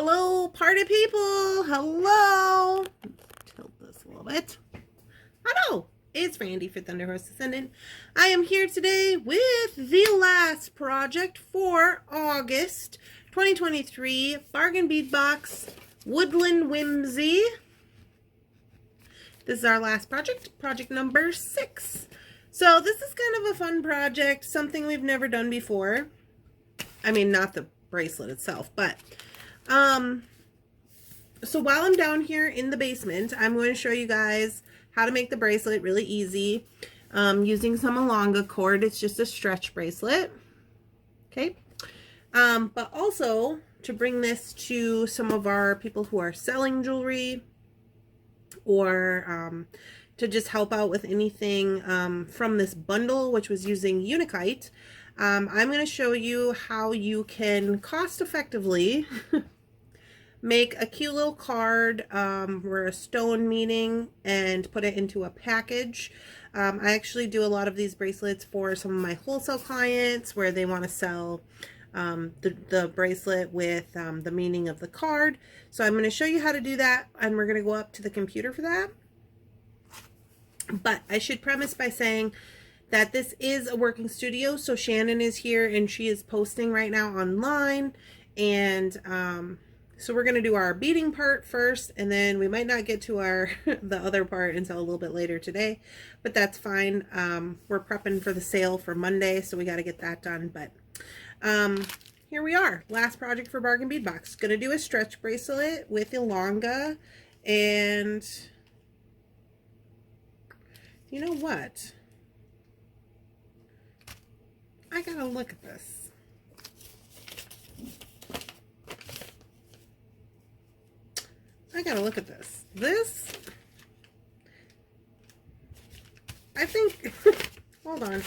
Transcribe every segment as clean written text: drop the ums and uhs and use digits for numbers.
Hello, party people. Hello. Tilt this a little bit. Hello. It's Randy for Thunderhorse Descendant. I am here today with the last project for August 2023. Bargain Bead Box, Woodland Whimsy. This is our last project, project number 6. So this is kind of a fun project, something we've never done before. I mean, not the bracelet itself, but so while I'm down here in the basement, I'm going to show you guys how to make the bracelet really easy using some Unakite cord. It's just a stretch bracelet, okay? But also to bring this to some of our people who are selling jewelry, or to just help out with anything from this bundle, which was using Unakite. I'm going to show you how you can cost effectively make a cute little card or a stone meaning and put it into a package. I actually do a lot of these bracelets for some of my wholesale clients where they want to sell the bracelet with the meaning of the card. So I'm going to show you how to do that, and we're going to go up to the computer for that. But I should premise by saying that this is a working studio, so Shannon is here and she is posting right now online, and so we're going to do our beading part first, and then we might not get to our the other part until a little bit later today, but that's fine. We're prepping for the sale for Monday, so we got to get that done. But here we are, last project for Bargain Bead Box. Gonna do a stretch bracelet with Unakite, and you know what? I gotta look at this. I gotta look at this. This, I think, hold on.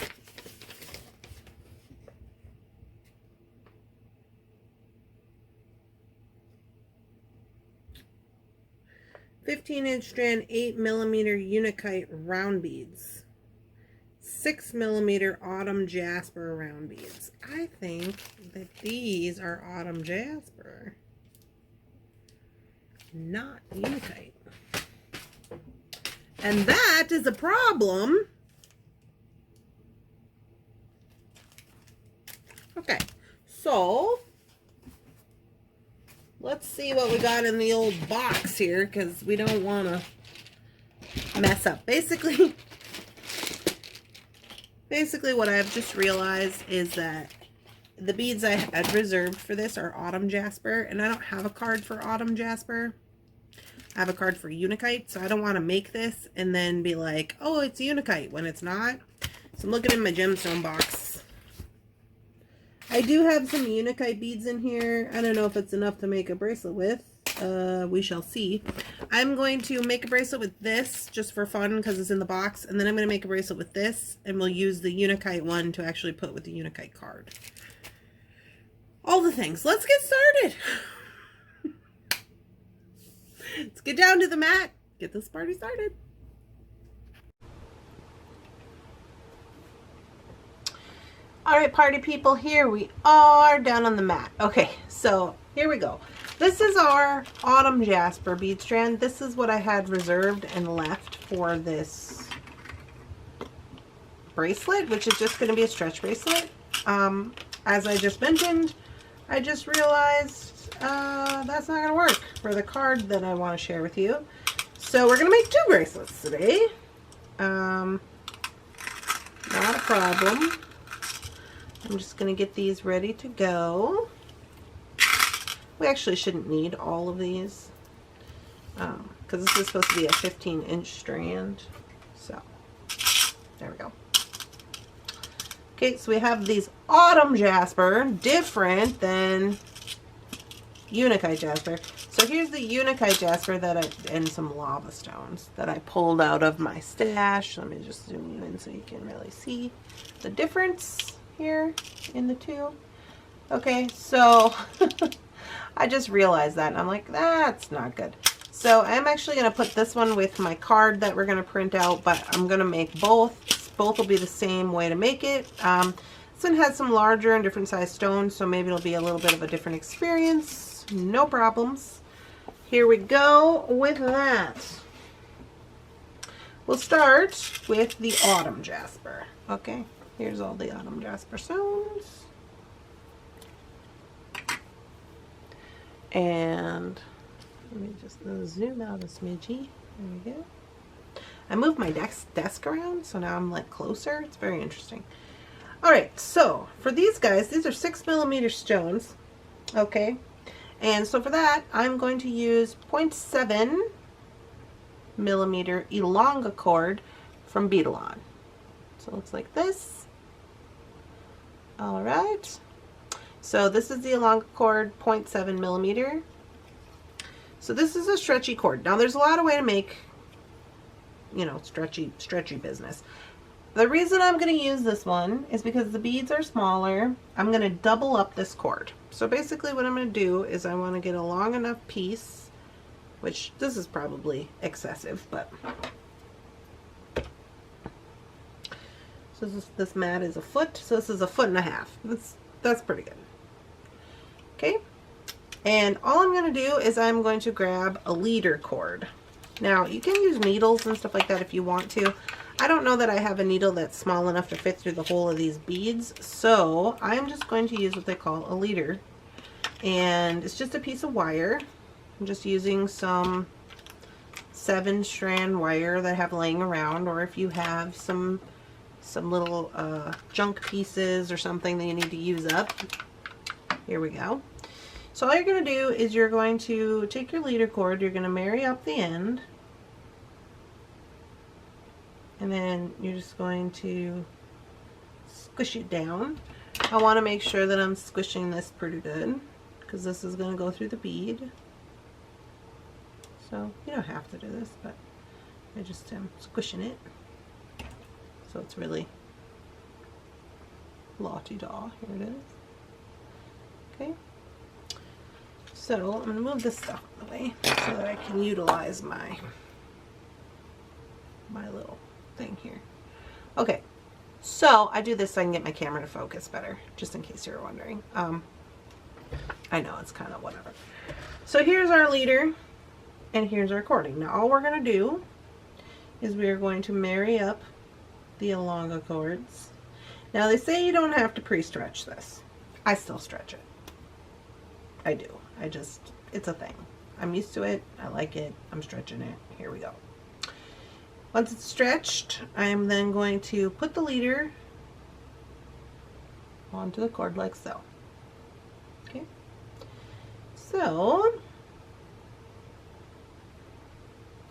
"15-inch strand, 8mm Unakite round beads, 6mm Autumn Jasper round beads." I think that these are Autumn Jasper, not Unakite. And that is a problem. Okay, so let's see what we got in the old box here, because we don't want to mess up. Basically what I've just realized is that the beads I had reserved for this are Autumn Jasper, and I don't have a card for Autumn Jasper. I have a card for Unakite, so I don't want to make this and then be like, oh, it's Unakite, when it's not. So I'm looking in my gemstone box. I do have some Unakite beads in here. I don't know if it's enough to make a bracelet with. We shall see. I'm going to make a bracelet with this just for fun because it's in the box, and then I'm going to make a bracelet with this, and we'll use the Unakite one to actually put with the Unakite card. All the things. Let's get started. Let's get down to the mat. Get this party started. All right, party people, here we are down on the mat. Okay, so here we go. This is our Autumn Jasper bead strand. This is what I had reserved and left for this bracelet, which is just going to be a stretch bracelet. As I just mentioned, I just realized that's not going to work for the card that I want to share with you. So we're going to make 2 bracelets today. Not a problem. I'm just going to get these ready to go. We actually shouldn't need all of these because this is supposed to be a 15-inch strand. So there we go. Okay, so we have these Autumn Jasper, different than Unakite Jasper. So here's the Unakite Jasper and some lava stones that I pulled out of my stash. Let me just zoom you in so you can really see the difference here in the two. Okay, so I just realized that, and I'm like, that's not good. So I'm actually going to put this one with my card that we're going to print out, but I'm going to make both. Both will be the same way to make it. This one has some larger and different size stones, so maybe it'll be a little bit of a different experience. no problems. Here we go with that. We'll start with the Autumn Jasper. Okay, here's all the Autumn Jasper stones. And let me just zoom out a smidgy. There we go. I moved my desk around, so now I'm like closer. It's very interesting. All right, so for these guys, these are 6mm stones. Okay, and so for that, I'm going to use 0.7mm Elonga cord from Beadalon. So it looks like this. All right. So this is the Elonga cord, 0.7mm. So this is a stretchy cord. Now there's a lot of way to make, you know, stretchy business. The reason I'm going to use this one is because the beads are smaller. I'm going to double up this cord. So basically what I'm going to do is I want to get a long enough piece, which this is probably excessive, but so this mat is a foot, so this is 1.5 feet. That's pretty good. Okay, and all I'm going to do is I'm going to grab a leader cord. Now you can use needles and stuff like that if you want to. I don't know that I have a needle that's small enough to fit through the whole of these beads, so I'm just going to use what they call a leader, and it's just a piece of wire. I'm just using some 7-strand wire that I have laying around, or if you have some little junk pieces or something that you need to use up. Here we go. So all you're going to do is you're going to take your leader cord, you're going to marry up the end, and then you're just going to squish it down. I want to make sure that I'm squishing this pretty good because this is going to go through the bead. So you don't have to do this, but I just am squishing it so it's really la-ti-da. Here it is. Okay. So I'm going to move this stuff out of the way so that I can utilize my little thing here. Okay, so I do this so I can get my camera to focus better, just in case you're wondering. I know it's kind of whatever. So here's our leader and here's our cording. Now all we're going to do is we are going to marry up the Elonga cords. Now they say you don't have to pre-stretch this. I still stretch it. I do. It's a thing. I'm used to it. I like it. I'm stretching it. Here we go. Once it's stretched, I am then going to put the leader onto the cord like so. Okay. So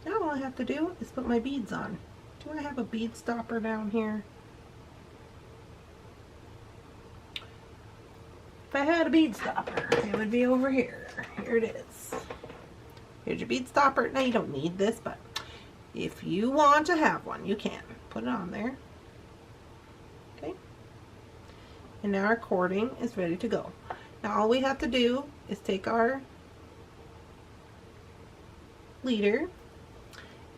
now all I have to do is put my beads on. Do I have a bead stopper down here? If I had a bead stopper, it would be over here. Here it is. Here's your bead stopper. Now you don't need this, but if you want to have one, you can. Put it on there. Okay. And now our cording is ready to go. Now all we have to do is take our leader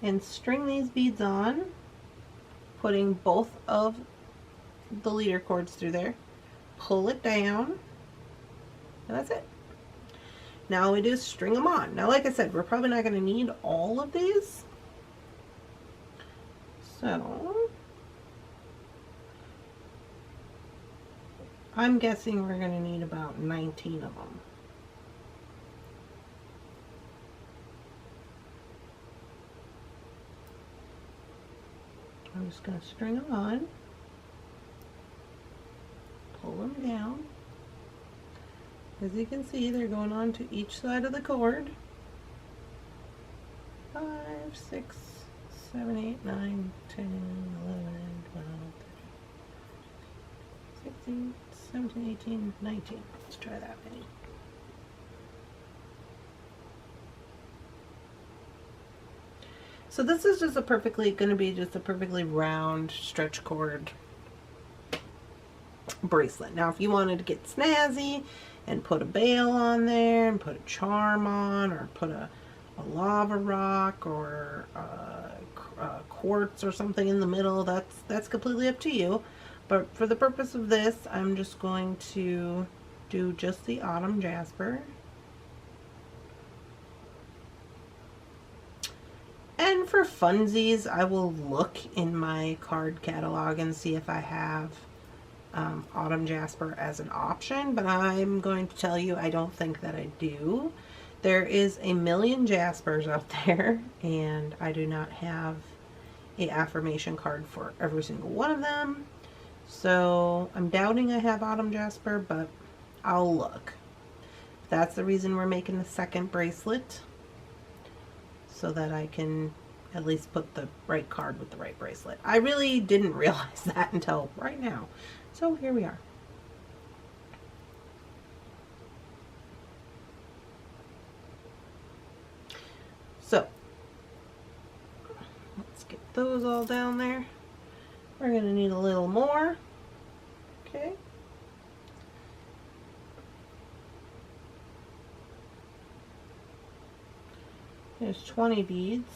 and string these beads on, putting both of the leader cords through there, pull it down, and that's it. Now all we do is string them on. Now like I said, we're probably not going to need all of these, so I'm guessing we're going to need about 19 of them. I'm just going to string them on, pull them down. As you can see, they're going on to each side of the cord. 5, 6, 7, 8, 9, 10, 11, 12, 13, 16, 17, 18, 19. Let's try that many. So this is just going to be just a perfectly round stretch cord bracelet. Now if you wanted to get snazzy and put a bail on there and put a charm on, or put a lava rock or a quartz or something in the middle, that's completely up to you. But for the purpose of this, I'm just going to do just the Autumn Jasper. funsies, I will look in my card catalog and see if I have Autumn Jasper as an option, but I'm going to tell you I don't think that I do. There is a million Jaspers out there, and I do not have a affirmation card for every single one of them. So I'm doubting I have Autumn Jasper, but I'll look. That's the reason we're making the second bracelet, so that I can at least put the right card with the right bracelet. I really didn't realize that until right now. So here we are. So let's get those all down there. We're going to need a little more. Okay. There's 20 beads.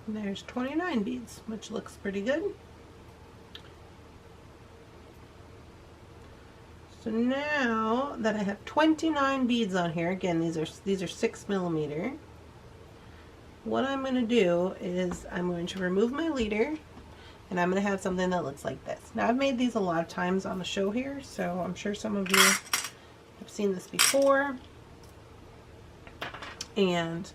And there's 29 beads, which looks pretty good. So now that I have 29 beads on here, again, these are 6mm. What I'm going to do is I'm going to remove my leader, and I'm going to have something that looks like this. Now, I've made these a lot of times on the show here, so I'm sure some of you have seen this before. And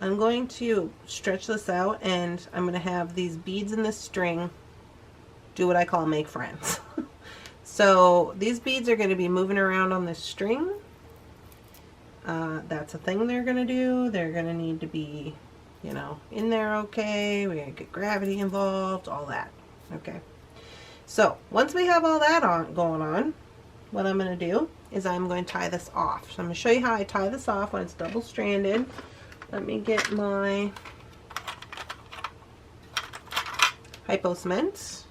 I'm going to stretch this out, and I'm going to have these beads in this string do what I call make friends. So these beads are going to be moving around on this string. That's a thing they're going to do. They're going to need to be, you know, in there okay. We're going to get gravity involved, all that. Okay. So once we have all that going on, what I'm going to do is I'm going to tie this off. So I'm going to show you how I tie this off when it's double stranded. Let me get my Hypo Cement.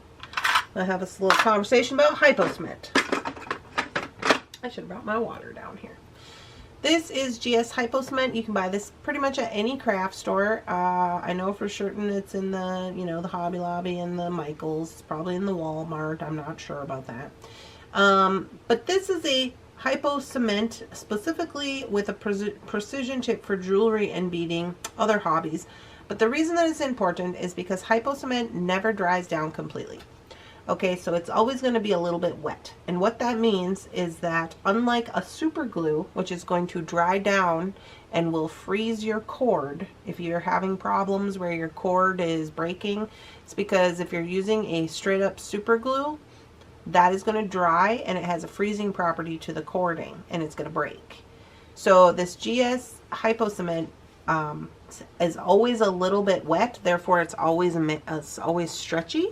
I'll have a little conversation about Hypo Cement. I should have brought my water down here. This is GS Hypo Cement. You can buy this pretty much at any craft store. I know for certain it's in the, you know, the Hobby Lobby and the Michaels. It's probably in the Walmart. I'm not sure about that. But this is a Hypo Cement specifically with a precision tip for jewelry and beading, other hobbies. But the reason that it's important is because Hypo Cement never dries down completely. Okay, so it's always going to be a little bit wet. And what that means is that unlike a super glue, which is going to dry down and will freeze your cord, if you're having problems where your cord is breaking, it's because if you're using a straight up super glue, that is going to dry and it has a freezing property to the cording and it's going to break. So this GS Hypo Cement is always a little bit wet, therefore it's always stretchy.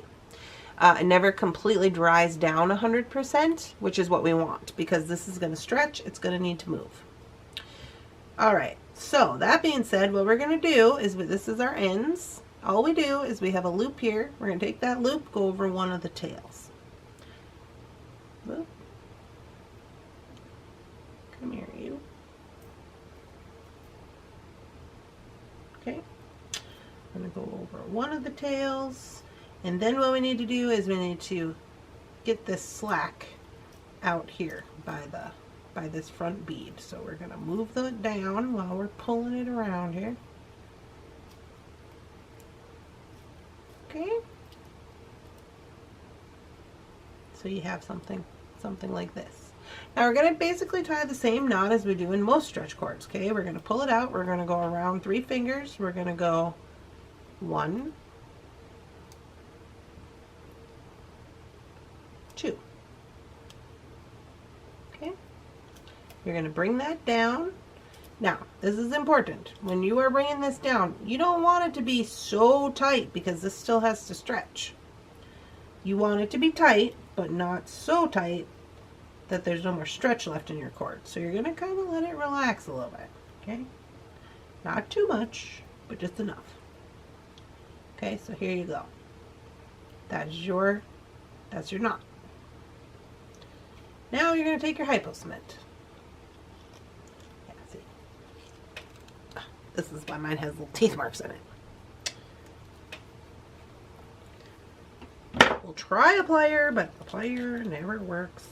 It never completely dries down 100%, which is what we want, because this is going to stretch, it's going to need to move. Alright, so that being said, what we're going to do is, this is our ends. All we do is we have a loop here. We're going to take that loop, go over one of the tails. Loop. Come here, you. Okay. I'm going to go over one of the tails. And then what we need to do is we need to get this slack out here by this front bead. So we're going to move that down while we're pulling it around here. Okay. So you have something like this. Now we're going to basically tie the same knot as we do in most stretch cords. Okay, we're going to pull it out. We're going to go around 3 fingers. We're going to go 1, 2. Okay, you're going to bring that down, Now, this is important. When you are bringing this down, you don't want it to be so tight because this still has to stretch. You want it to be tight, but not so tight that there's no more stretch left in your cord. So you're going to kind of let it relax a little bit, okay? Not too much, but just enough. Okay, so here you go. That's your knot. Now you're going to take your Hypo Cement. Yeah, see. This is why mine has little teeth marks in it. We'll try a plier, but a plier never works.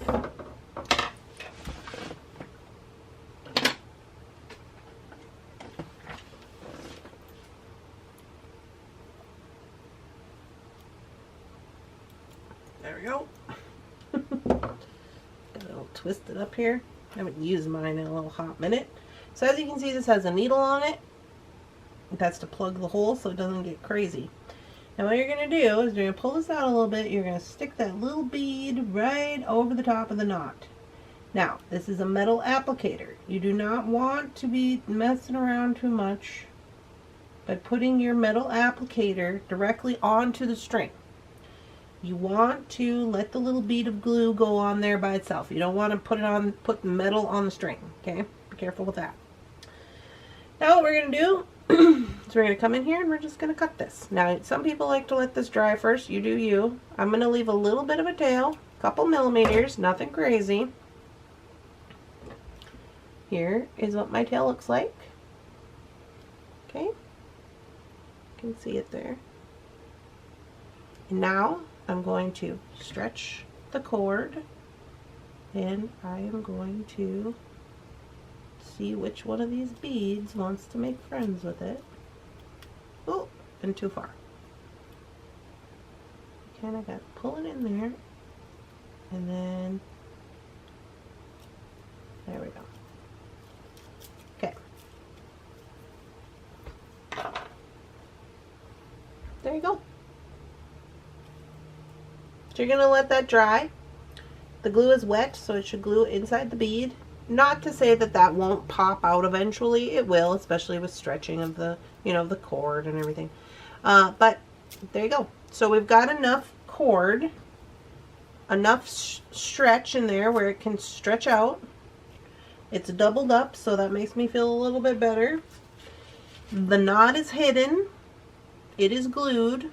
There we go. Got a little twisted up here. I haven't used mine in a little hot minute. So as you can see, this has a needle on it. That's to plug the hole so it doesn't get crazy. Now what you're going to do is you're going to pull this out a little bit. You're going to stick that little bead right over the top of the knot. Now, this is a metal applicator. You do not want to be messing around too much by putting your metal applicator directly onto the string. You want to let the little bead of glue go on there by itself. You don't want to put metal on the string, okay? Be careful with that. Now what we're going to do is we're going to come in here and we're just going to cut this. Now, some people like to let this dry first. You do you. I'm going to leave a little bit of a tail, a couple millimeters, nothing crazy. Here is what my tail looks like. Okay? You can see it there. And now I'm going to stretch the cord and I am going to see which one of these beads wants to make friends with it. Oh, and too far. Kind of got to pull it in there, and then there we go. Okay. There you go. So you're going to let that dry. The glue is wet, so it should glue inside the bead. Not to say that that won't pop out eventually. It will, especially with stretching of the, the cord and everything. But there you go. So we've got enough cord, enough stretch in there where it can stretch out. It's doubled up, so that makes me feel a little bit better. The knot is hidden. It is glued.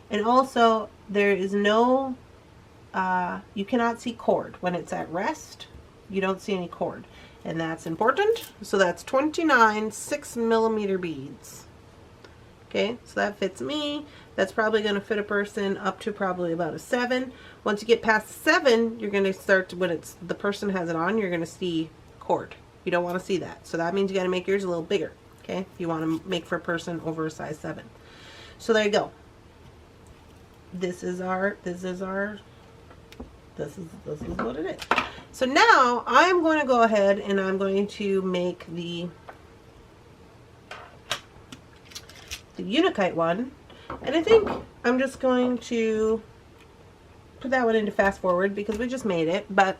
And also, there is no, you cannot see cord. When it's at rest, you don't see any cord. And that's important. So that's 29 6mm beads. Okay, so that fits me. That's probably going to fit a person up to probably about a 7. Once you get past 7, you're going to start to, when the person has it on, you're going to see cord. You don't want to see that. So that means you got to make yours a little bigger. Okay, if you want to make for a person over a size 7. So there you go. This is what it is. So now I'm going to go ahead and I'm going to make the Unakite one, and I think I'm just going to put that one into fast forward because we just made it, but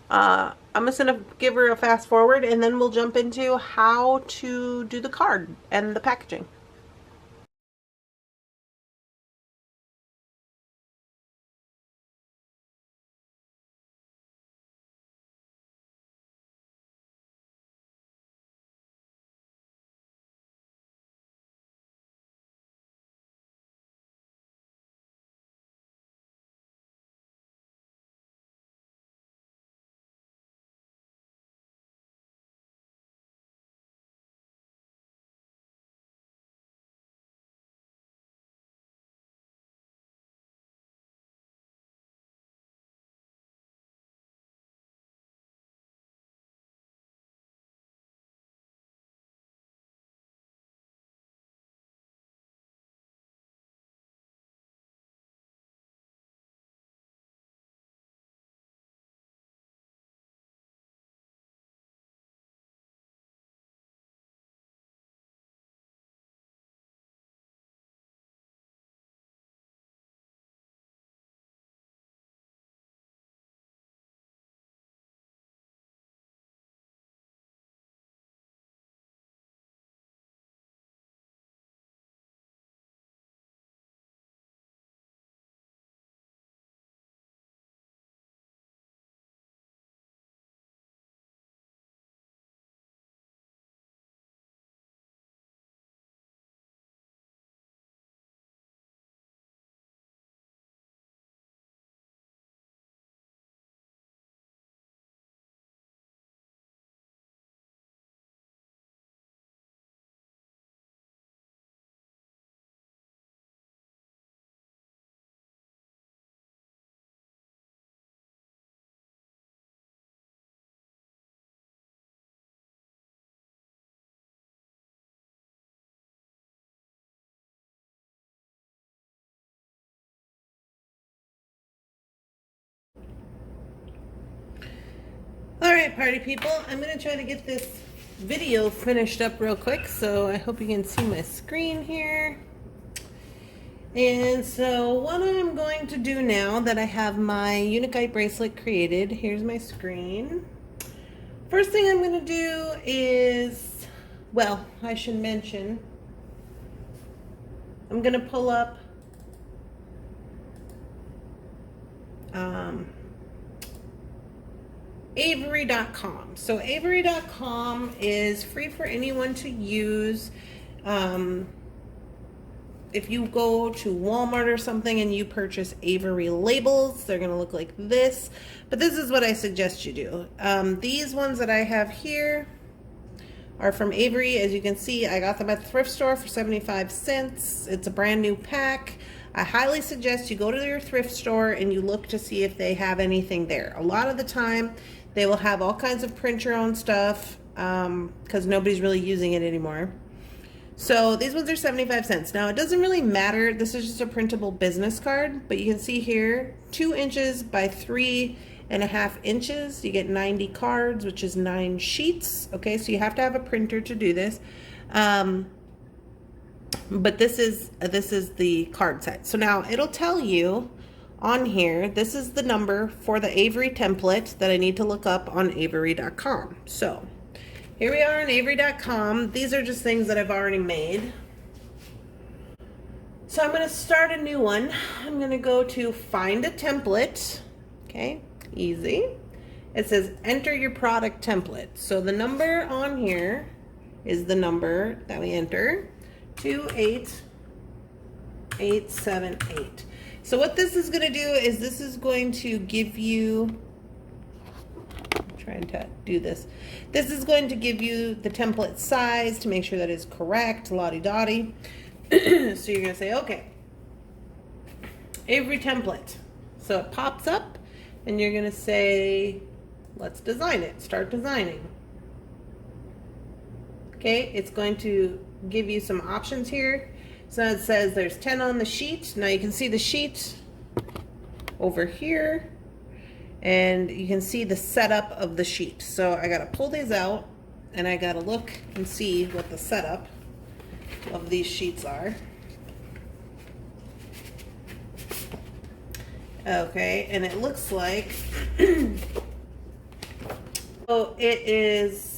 I'm just going to give her a fast forward and then we'll jump into how to do the card and the packaging. All right, party people, I'm gonna try to get this video finished up real quick, so I hope you can see my screen here. And so what I'm going to do now that I have my Unakite bracelet created, here's my screen. First thing I'm gonna do is, well, I should mention, I'm gonna pull up Avery.com. So Avery.com is free for anyone to use. If you go to Walmart or something and you purchase Avery labels, they're going to look like this. But this is what I suggest you do. These ones that I have here are from Avery. As you can see, I got them at the thrift store for 75 cents. It's a brand new pack. I highly suggest you go to your thrift store and you look to see if they have anything there. A lot of the time, they will have all kinds of print your own stuff because nobody's really using it anymore. So these ones are 75 cents. Now, it doesn't really matter. This is just a printable business card, but you can see here, 2 inches by 3.5 inches. You get 90 cards, which is 9 sheets. Okay, so you have to have a printer to do this. But this is the card set. So now it'll tell you on here, this is the number for the Avery template that I need to look up on Avery.com. So here we are on Avery.com. These are just things that I've already made. So I'm going to start a new one. I'm going to go to find a template. Okay, easy. It says enter your product template. So the number on here is the number that we enter, 28878. So what this is going to do is this is going to give you, I'm trying to do this. This is going to give you the template size to make sure that it's correct, lottie-dottie. So you're going to say, okay, Avery template. So it pops up and you're going to say, let's design it, start designing. Okay, it's going to give you some options here. So it says there's 10 on the sheet. Now you can see the sheet over here and you can see the setup of the sheet. So I got to pull these out and I got to look and see what the setup of these sheets are. Okay, and it looks like so it is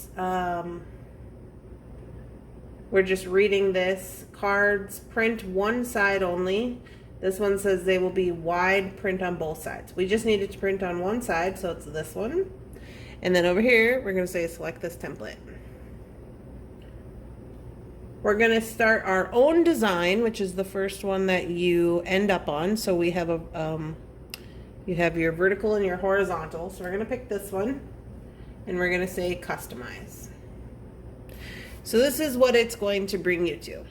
we're just reading this. Cards print one side only. This one says they will be wide print on both sides. We just need it to print on one side, so it's this one. And then over here, we're going to say select this template. We're going to start our own design, which is the first one that you end up on. So we have a you have your vertical and your horizontal. So we're going to pick this one and we're going to say customize. So this is what it's going to bring you to.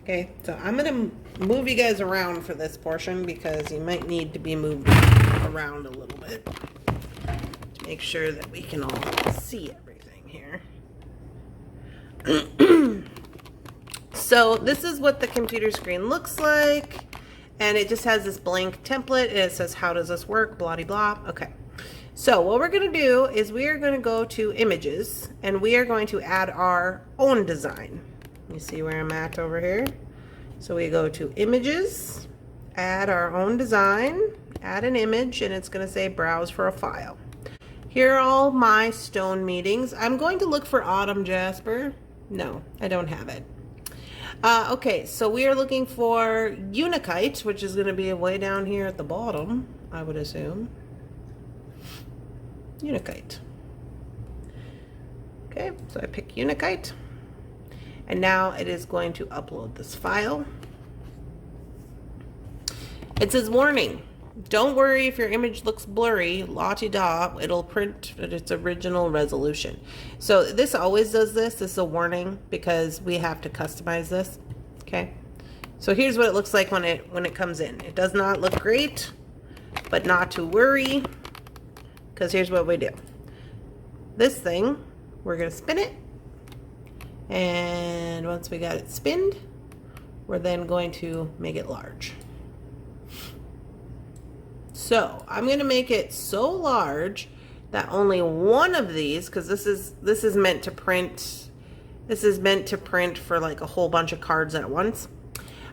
Okay, so I'm going to move you guys around for this portion because you might need to be moved around a little bit to make sure that we can all see everything here. So this is what the computer screen looks like, and it just has this blank template and it says how does this work, blah de blah. Okay, so what we're going to do is we are going to go to images and we are going to add our own design. You see where I'm at over here? So we go to images, add our own design, add an image, and it's going to say browse for a file. Here are all my stone meetings. I'm going to look for Autumn Jasper. No, I don't have it. Okay, so we are looking for Unakite, which is going to be way down here at the bottom, I would assume. Unakite. Okay, so I pick Unakite. And now it is going to upload this file. It says warning. Don't worry if your image looks blurry, la-ti-da, it'll print at its original resolution. So this always does this. This is a warning because we have to customize this. Okay. So here's what it looks like when it comes in. It does not look great, but not to worry, because here's what we do. This thing, we're going to spin it. And once we got it spinned, we're then going to make it large. So I'm going to make it so large that only one of these, because this is meant to print, this is meant to print for like a whole bunch of cards at once.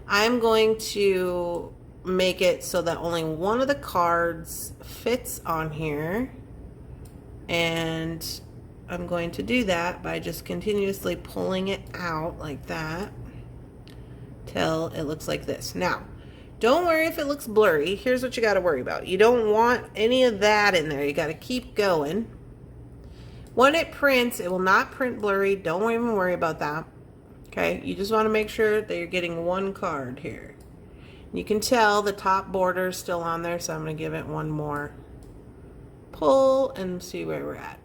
I'm going to make it so that only one of the cards fits on here, and I'm going to do that by just continuously pulling it out like that till it looks like this. Now, don't worry if it looks blurry. Here's what you got to worry about. You don't want any of that in there. You got to keep going. When it prints, it will not print blurry. Don't even worry about that. Okay, you just want to make sure that you're getting one card here. You can tell the top border is still on there, so I'm going to give it one more pull and see where we're at.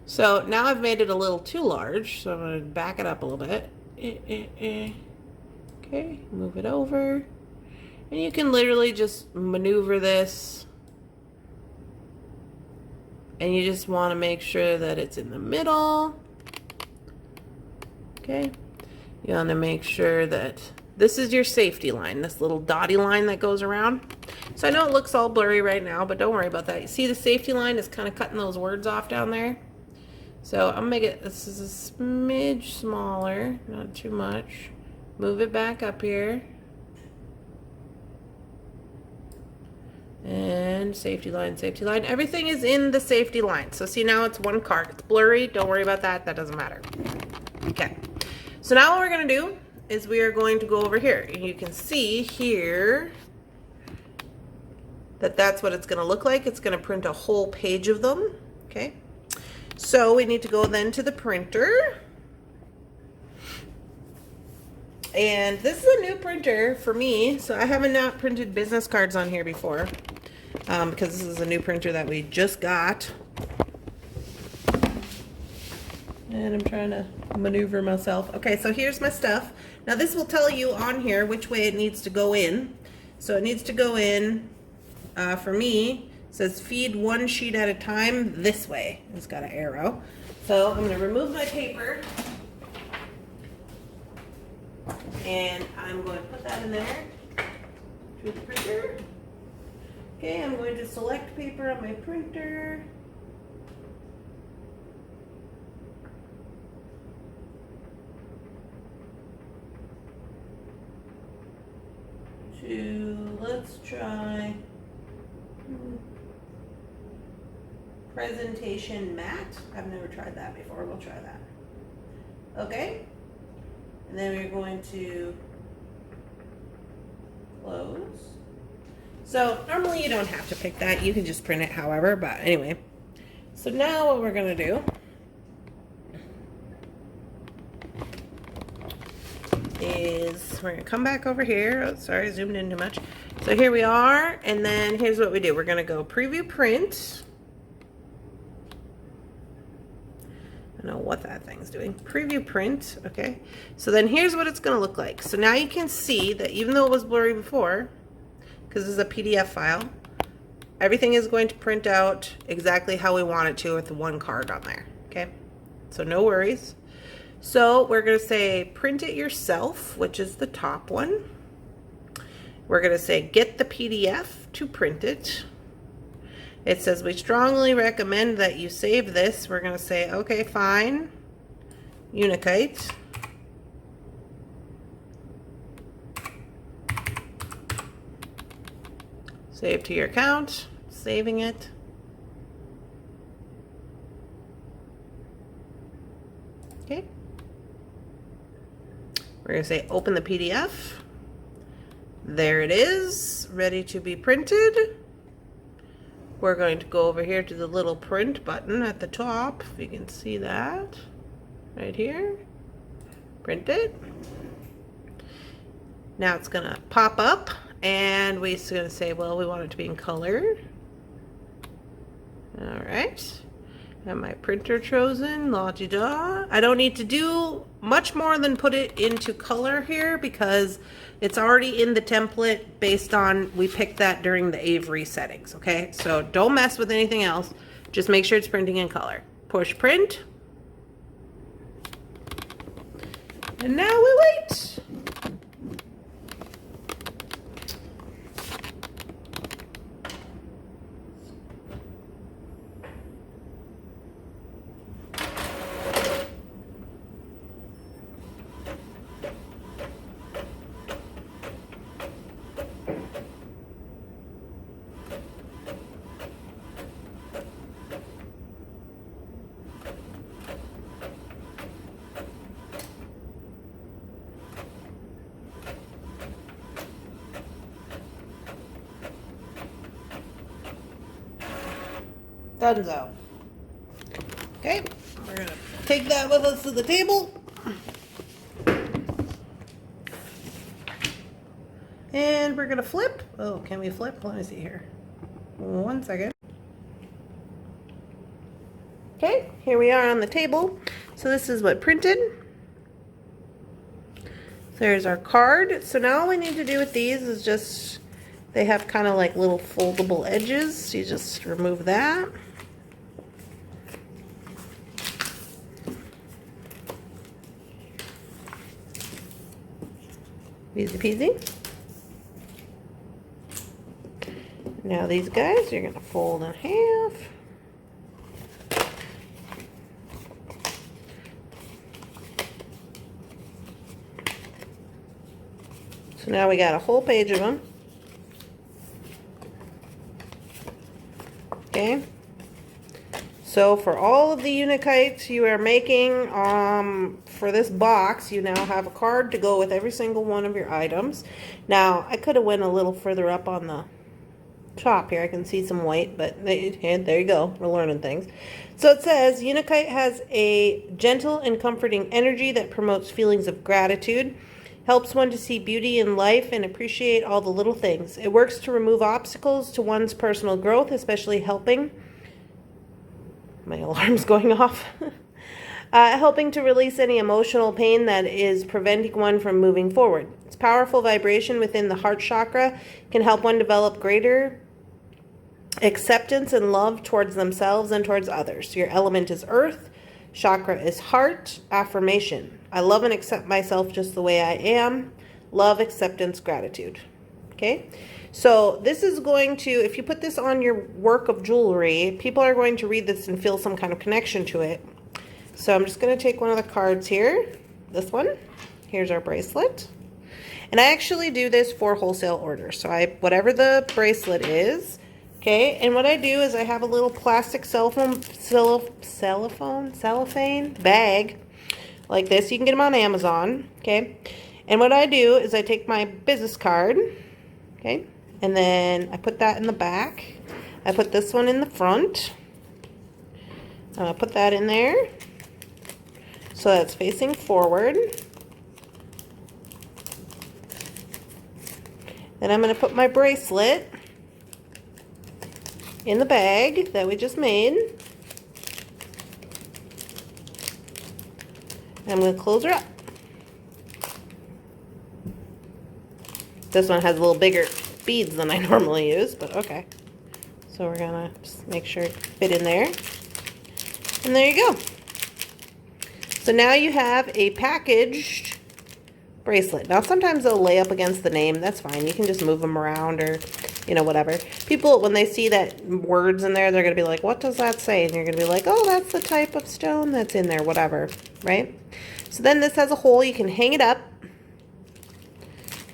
So now I've made it a little too large, so I'm going to back it up a little bit. Okay, move it over. And you can literally just maneuver this. And you just want to make sure that it's in the middle. Okay. You want to make sure that this is your safety line, this little dotty line that goes around. So I know it looks all blurry right now, but don't worry about that. You see the safety line is kind of cutting those words off down there. So I'm going to make it, this is a smidge smaller, not too much. Move it back up here. And safety line, safety line. Everything is in the safety line. So see, now it's one card. It's blurry. Don't worry about that. That doesn't matter. Okay. So now what we're going to do is we are going to go over here. And you can see here that that's what it's going to look like. It's going to print a whole page of them. Okay. So we need to go then to the printer. And this is a new printer for me, so I haven't not printed business cards on here before, because this is a new printer that we just got. And I'm trying to maneuver myself. Okay, so here's my stuff. Now this will tell you on here which way it needs to go in. So it needs to go in, for me, it says feed one sheet at a time this way. It's got an arrow. So I'm going to remove my paper. And I'm going to put that in there to the printer. Okay, I'm going to select paper on my printer. Let's try presentation matte. I've never tried that before. We'll try that. Okay. And then we're going to close. So normally you don't have to pick that. You can just print it however, but anyway. So now what we're going to do is we're going to come back over here. Oh, sorry, I zoomed in too much. So here we are. And then here's what we do. We're going to go preview print. I don't know what that thing's doing. Preview print. Okay. So then here's what it's going to look like. So now you can see that even though it was blurry before, because this is a PDF file, everything is going to print out exactly how we want it to with the one card on there. Okay. So no worries. So we're going to say print it yourself, which is the top one. We're going to say get the PDF to print it. It says we strongly recommend that you save this. We're going to say, okay, fine. Unakite. Save to your account. Saving it. Okay. We're going to say open the PDF. There it is, ready to be printed. We're going to go over here to the little print button at the top, if you can see that, right here. Print it. Now it's going to pop up, and we're going to say, well, we want it to be in color. All right. Have my printer chosen, la-di-da. I don't need to do much more than put it into color here because it's already in the template based on, we picked that during the Avery settings, okay? So don't mess with anything else. Just make sure it's printing in color. Push print. And now we wait. Dunzo. Okay, we're gonna take that with us to the table. And we're gonna flip. Oh, can we flip? Let me see here. 1 second. Okay, here we are on the table. So this is what printed. There's our card. So now all we need to do with these is just, they have kind of like little foldable edges. So you just remove that. Easy peasy. Now these guys, you're going to fold in half. So now we got a whole page of them. Okay. So for all of the Unakites you are making for this box, you now have a card to go with every single one of your items. Now, I could have went a little further up on the top here. I can see some white, but there you go. We're learning things. So it says, Unakite has a gentle and comforting energy that promotes feelings of gratitude. Helps one to see beauty in life and appreciate all the little things. It works to remove obstacles to one's personal growth, especially helping. My alarm's going off. Helping to release any emotional pain that is preventing one from moving forward. Its powerful vibration within the heart chakra can help one develop greater acceptance and love towards themselves and towards others. Your element is earth. Chakra is heart. Affirmation. I love and accept myself just the way I am. Love, acceptance, gratitude. Okay? So this is going to, if you put this on your work of jewelry, people are going to read this and feel some kind of connection to it. So I'm just going to take one of the cards here. This one. Here's our bracelet. And I actually do this for wholesale orders. So whatever the bracelet is, okay, and what I do is I have a little plastic cellophane bag like this. You can get them on Amazon, okay? And what I do is I take my business card, okay, and then I put that in the back. I put this one in the front. I put that in there so that's facing forward. Then I'm going to put my bracelet in the bag that we just made. I'm going to close her up. This one has a little bigger beads than I normally use, but okay. So we're going to just make sure it fit in there. And there you go. So now you have a packaged bracelet. Now sometimes they'll lay up against the name. That's fine. You can just move them around or, you know, whatever. People, when they see that words in there, they're going to be like, what does that say? And you're going to be like, oh, that's the type of stone that's in there, whatever, right? So then this has a hole. You can hang it up.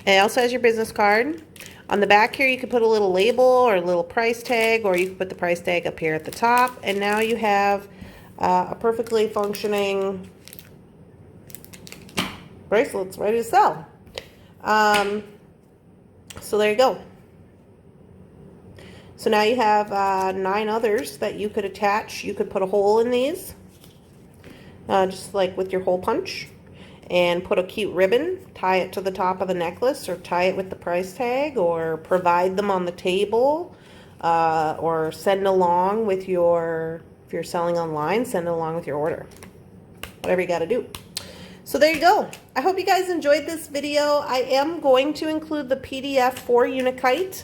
It also has your business card. On the back here, you can put a little label or a little price tag, or you can put the price tag up here at the top. And now you have a perfectly functioning bracelets ready to sell. So there you go. So now you have 9 others that you could attach. You could put a hole in these, just like with your hole punch, and put a cute ribbon, tie it to the top of the necklace, or tie it with the price tag, or provide them on the table, or send along with your, if you're selling online, send it along with your order. Whatever you got to do. So there you go. I hope you guys enjoyed this video. I am going to include the PDF for Unakite.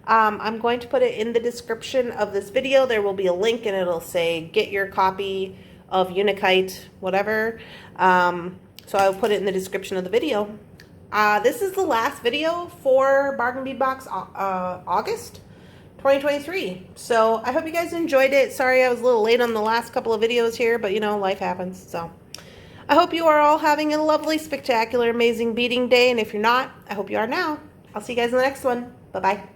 I'm going to put it in the description of this video. There will be a link and it'll say get your copy of Unakite, whatever. So I'll put it in the description of the video. This is the last video for Bargain Bead Box August 2023. So I hope you guys enjoyed it. Sorry I was a little late on the last couple of videos here, but you know, life happens. So I hope you are all having a lovely, spectacular, amazing beading day. And if you're not, I hope you are now. I'll see you guys in the next one. Bye-bye.